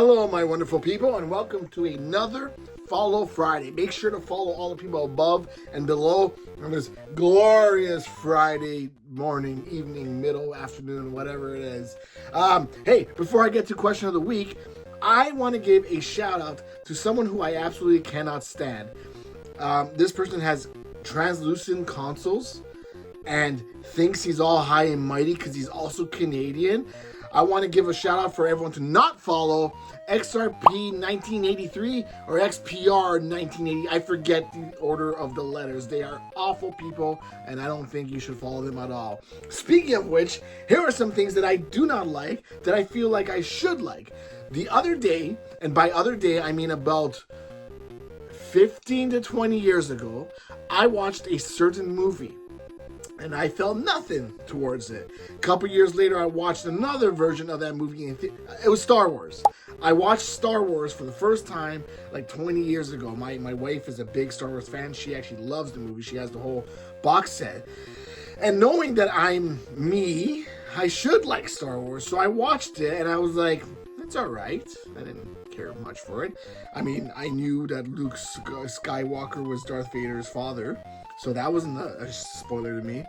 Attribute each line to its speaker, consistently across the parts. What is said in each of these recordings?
Speaker 1: Hello, my wonderful people, and welcome to another Follow Friday. Make sure to follow all the people above and below on this glorious Friday morning, evening, middle, afternoon, whatever it is. Hey, before I get to question of the week, I want to give a shout out to someone who I absolutely cannot stand. This person has translucent consoles and thinks he's all high and mighty because he's also Canadian. I want to give a shout out for everyone to not follow XRP 1983 or XPR 1980. I forget the order of the letters. They are awful people, and I don't think you should follow them at all. Speaking of which, here are some things that I do not like that I feel like I should like. The other day, and by other day I mean about 15 to 20 years ago, I watched a certain movie. And I felt nothing towards it. A couple years later, I watched another version of that movie. It was Star Wars. I watched Star Wars for the first time like 20 years ago. My wife is a big Star Wars fan. She actually loves the movie. She has the whole box set. And knowing that I'm me, I should like Star Wars. So I watched it and I was like, it's all right. I didn't care much for it. I mean, I knew that Luke Skywalker was Darth Vader's father. So that wasn't a spoiler to me.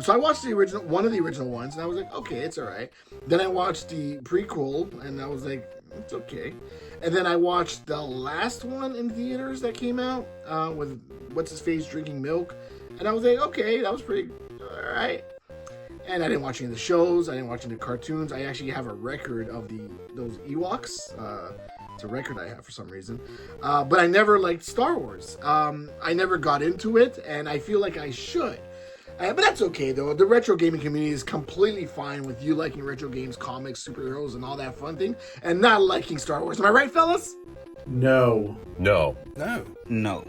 Speaker 1: So I watched one of the original ones, and I was like, okay, it's all right. Then I watched the prequel, and I was like, it's okay. And then I watched the last one in theaters that came out with what's-his-face drinking milk. And I was like, okay, that was pretty all right. And I didn't watch any of the shows. I didn't watch any of the cartoons. I actually have a record of those Ewoks. It's a record I have for some reason. But I never liked Star Wars. I never got into it, and I feel like I should. But that's okay, though. The retro gaming community is completely fine with you liking retro games, comics, superheroes, and all that fun thing, and not liking Star Wars. Am I right, fellas?
Speaker 2: No.
Speaker 3: No.
Speaker 4: No.
Speaker 5: No.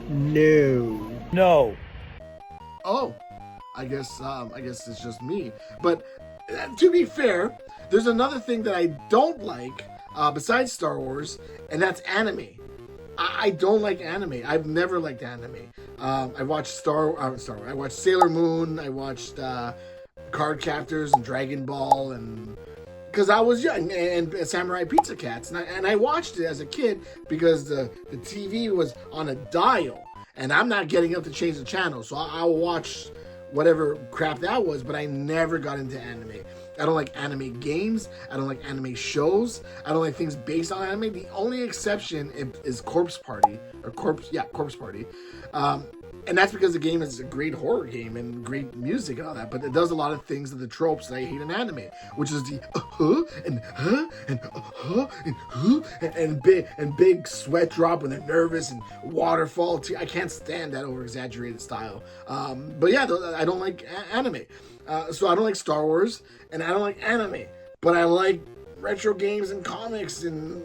Speaker 2: No.
Speaker 3: No.
Speaker 1: Oh, I guess it's just me. But to be fair, there's another thing that I don't like besides Star Wars, and that's anime. I don't like anime. I've never liked anime. I watched I watched Sailor Moon. I watched Card Captors and Dragon Ball, and because I was young, and Samurai Pizza Cats, and I watched it as a kid because the TV was on a dial, and I'm not getting up to change the channel, so I'll watch whatever crap that was, but I never got into anime. I don't like anime games. I don't like anime shows. I don't like things based on anime. The only exception is Corpse Party. Corpse Party. And that's because the game is a great horror game and great music and all that, but it does a lot of things of the tropes that I hate in anime, which is the and big sweat drop when they're nervous and waterfall. I can't stand that over exaggerated style. But yeah, I don't like anime. So I don't like Star Wars and I don't like anime, but I like retro games and comics and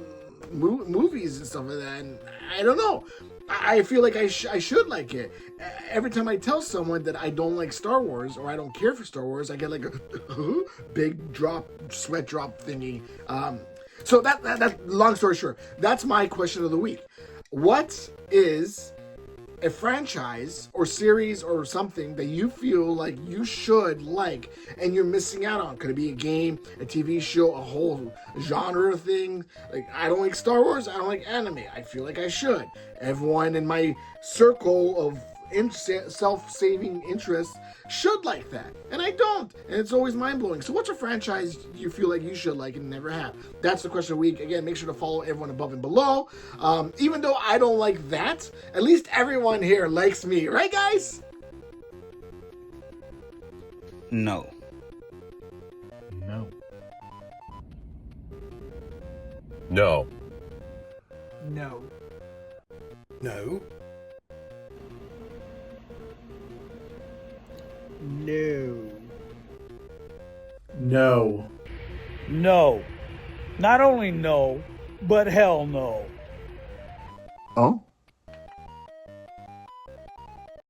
Speaker 1: movies and stuff like that. And I don't know. I feel like I should like it. Every time I tell someone that I don't like Star Wars or I don't care for Star Wars, I get like a big sweat drop thingy. So that long story short, that's my question of the week. What is a franchise or series or something that you feel like you should like and you're missing out on? Could it be a game, a TV show, a whole genre thing? Like, I don't like Star Wars, I don't like anime. I feel like I should. Everyone in my circle of self-saving interests should like that, and I don't, and it's always mind-blowing. So what's a franchise you feel like you should like and never have? That's the question of the week. Again, make sure to follow everyone above and below. Even though I don't like that, at least everyone here likes me, right, guys?
Speaker 5: No.
Speaker 2: No.
Speaker 3: No.
Speaker 2: No.
Speaker 4: No.
Speaker 2: No. No.
Speaker 3: No. Not only no, but hell no.
Speaker 1: Oh.